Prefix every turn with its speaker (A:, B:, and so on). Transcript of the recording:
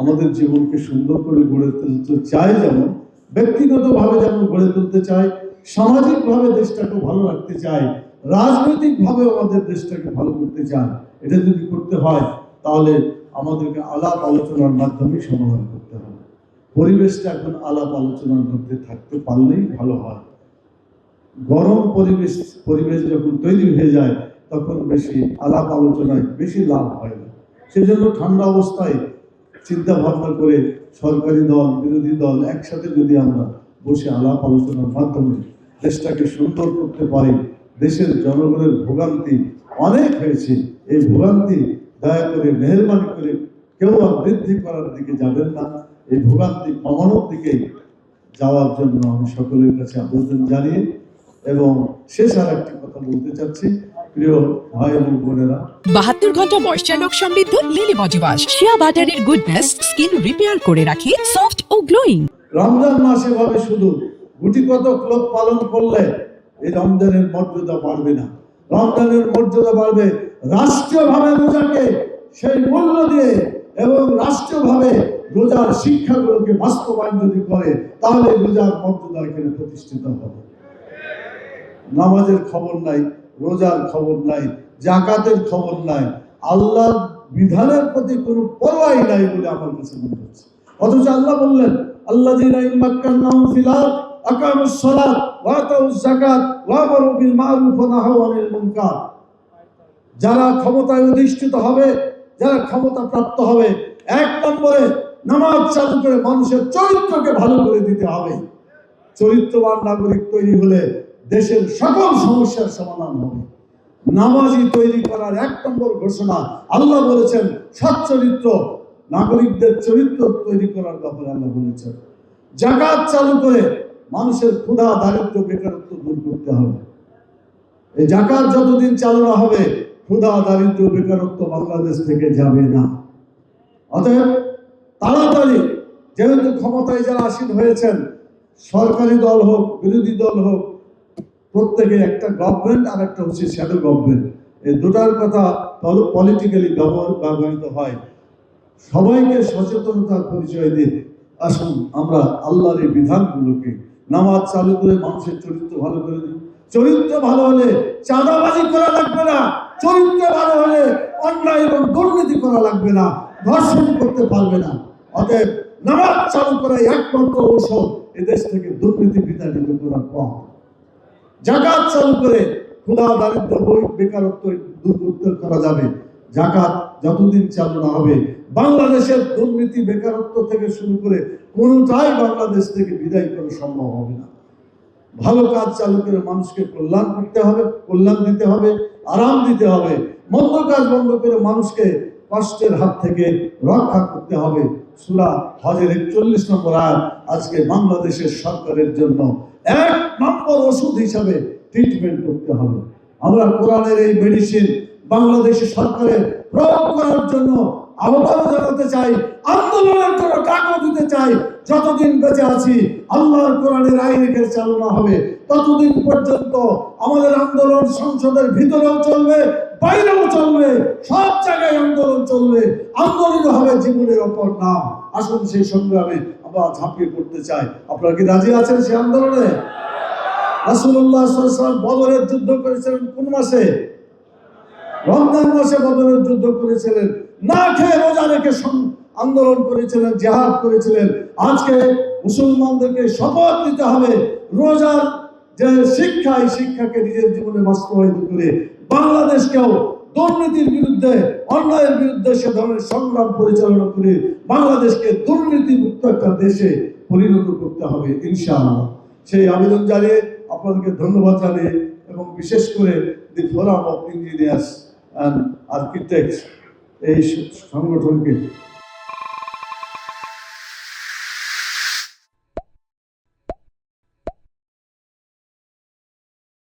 A: আমাদের জীবনকে সুন্দর করে গড়ে তুলতে চাই, যেমন ব্যক্তিগতভাবে যেমন গড়ে তুলতে চাই, সামাজিকভাবে দেশটাকে ভালো রাখতে চাই, রাজনৈতিকভাবে আমাদের দেশটাকে ভালো করতে চাই। এটা যদি করতে হয় তাহলে আমাদেরকে আলাপ আলোচনার মাধ্যমে সমাধান করতে হবে। পরিবেশটা এখন আলাপ আলোচনার মধ্যে থাকতে পারলেই ভালো হয়। গরম পরিবেশ যখন তৈরি হয়ে যায় তখন বেশি আলাপ আলোচনায় বেশি লাভ হয় না। সেজন্য ঠান্ডা অবস্থায় চিন্তা ভাবনা করে সরকারি দল বিরোধী দল একসাথে যদি আমরা বসে আলাপ আলোচনার মাধ্যমে দেশটাকে সুন্দর করতে পারি। দেশের জনগণের ভোগান্তি অনেক হয়েছে, এই ভোগান্তি দয়া করে মেহেরবানি করে কেউ আর বৃদ্ধি করার দিকে যাবেন না, এই ভোগান্তি কমানোর দিকে যাওয়ার জন্য আমি সকলের কাছে আবেদন জানিয়ে এবং শেষ আর একটি কথা বলতে চাচ্ছি, প্রিয় ভাই এবং বোনেরা,
B: 72 ঘন্টা ময়েশ্চার লক সমৃদ্ধ লিলি বডি ওয়াশ শিয়া বাটারের গুডনেস স্কিন রিপেয়ার করে রাখে সফট ও গ্লোয়িং।
A: রমজান মাস এভাবে শুধু গুটিকতক লোক পালন করলে এই রমজানের মর্যাদা বাড়বে না। রমজানের মর্যাদা বাড়বে রাষ্ট্রীয়ভাবে রোজাকে সেই মূল্য দিয়ে এবং রাষ্ট্রীয়ভাবে রোজার শিক্ষাগুলোকে বাস্তবায়ন যদি করে তাহলে রোজার মর্যাদা এখানে প্রতিষ্ঠিত হবে। নামাজের খবর নাই, রোজার খবর নাই, জাকাতের খবর নাই, আল্লাহর বিধানের প্রতি কোনো পরোয়াই নাই বলে আমার কাছে মনে হচ্ছে। অথচ আল্লাহ বললেন, আল্লাযীনা ইন মাক্কান্নাহুম ফিল আরদ আকামুস সালাত ওয়া আতাউজ যাকাত ওয়া আমারু বিল মা'রুফ ওয়া নাহাউ আনিল মুনকার। যারা ক্ষমতায় অধিষ্ঠিত হবে, যারা ক্ষমতা প্রাপ্ত হবে, এক নম্বরে নামাজ চালু করে মানুষের চরিত্রকে ভালো করে দিতে হবে। চরিত্রবান নাগরিক তৈরি হলে দেশের সকল সমস্যার সমাধান হবে। নামাজি তৈরি করার এক নম্বর ঘোষণা আল্লাহ বলেছেন, সচ্চরিত্র নাগরিকদের চরিত্র তৈরি করার ব্যাপারে আল্লাহ বলেছেন। যাকাত চালু করে মানুষের ক্ষুধা দারিদ্র্য বেকারত্ব দূর করতে হবে। এই যাকাত যতদিন চালু না হবে ক্ষুধা দারিদ্র্য বেকারত্ব বাংলাদেশ থেকে যাবে না। অতএব তাড়াতাড়ি, যেহেতু ক্ষমতায় যারা আসীন হয়েছেন, সরকারি দল হোক বিরোধী দল হোক, প্রত্যেকে একটা গভর্নমেন্ট আর একটা হচ্ছে শ্যাডো গভর্নমেন্ট, এই দুটার কথা পলিটিক্যালি ব্যবহৃত হয়। সবাইকে সচেতনতার পরিচয় দিয়ে আসুন আমরা আল্লাহর এই বিধানগুলোকে নামাজ চালু করে মানুষের চরিত্র ভালো করে দিই। চরিত্র ভালো হলে চাঁদাবাজি করা লাগবে না, চরিত্র ভালো হলে অন্যায় এবং দুর্নীতি করা লাগবে না, ধর্ষণ করতে পারবে না। অতএব নামাজ চালু করা একমাত্র ঔষধ এদেশ থেকে দুর্নীতি বিতাড়িত করার পথ। যাকাত চালু করে ক্ষুধা দারিদ্র্য বেকারত্ব দূর করতে করা যাবে। যাকাত যতদিন চালু না হবে বাংলাদেশের দুর্নীতি বেকারত্ব থেকে শুরু করে কোনোটাই বাংলাদেশ থেকে বিদায় করা সম্ভব হবে না। ভালো কাজ চালু করে মানুষকে কল্যাণ করতে হবে, কল্যাণ দিতে হবে, আরাম দিতে হবে। মন্দ কাজ বন্ধ করে মানুষকে কষ্টের হাত থেকে রক্ষা করতে হবে। সূরা হজের 41 নম্বর আয়াত আজকে বাংলাদেশের সরকারের জন্য এক নম্বর ওষুধ হিসাবে ট্রিটমেন্ট করতে হবে। আমরা কোরআনের এই মেডিসিন বাংলাদেশের সরকারের প্রয়োগ করার জন্য আহ্বান জানাতে চাই, আন্দোলনের জন্য ডাকও দিতে চাই। যতদিন বেঁচে আছি আল্লাহর কোরআনের আইন এখানে চালু না হবে ততদিন পর্যন্ত আমাদের আন্দোলন সংসদের ভিতরেও চলবে, বাইরেও চলবে, সব জায়গায় আন্দোলন চলবে। আন্দোলন হবে জীবনের অপর নাম। আসুন সেই সংগ্রামে আমরা ঝাঁপিয়ে পড়তে চাই। আপনারা কি রাজি আছেন সেই আন্দোলনে? রাসূলুল্লাহ সাল্লাল্লাহু আলাইহি ওয়াসাল্লাম বদরের যুদ্ধ করেছিলেন কোন মাসে? রমজান মাসে বদরের যুদ্ধ করেছিলেন। না খেয়ে রোজা রেখে আন্দোলন করেছিলেন, জিহাদ করেছিলেন। আজকে মুসলমানদেরকে শপথ নিতে হবে রোজার যে শিক্ষা, এই শিক্ষাকে নিজের জীবনে বাস্তবায়িত করে বাংলাদেশকেও দুর্নীতির বিরুদ্ধে, অন্যায়ের বিরুদ্ধে সে ধরনের সংগ্রাম পরিচালনা করে বাংলাদেশকে দুর্নীতি মুক্ত একটা দেশে পরিণত করতে হবে ইনশাআল্লাহ। সেই আবেদন জানিয়ে আপনাদেরকে ধন্যবাদ জানিয়ে এবং বিশেষ করে the forum of engineers and architects এই সংগঠনকে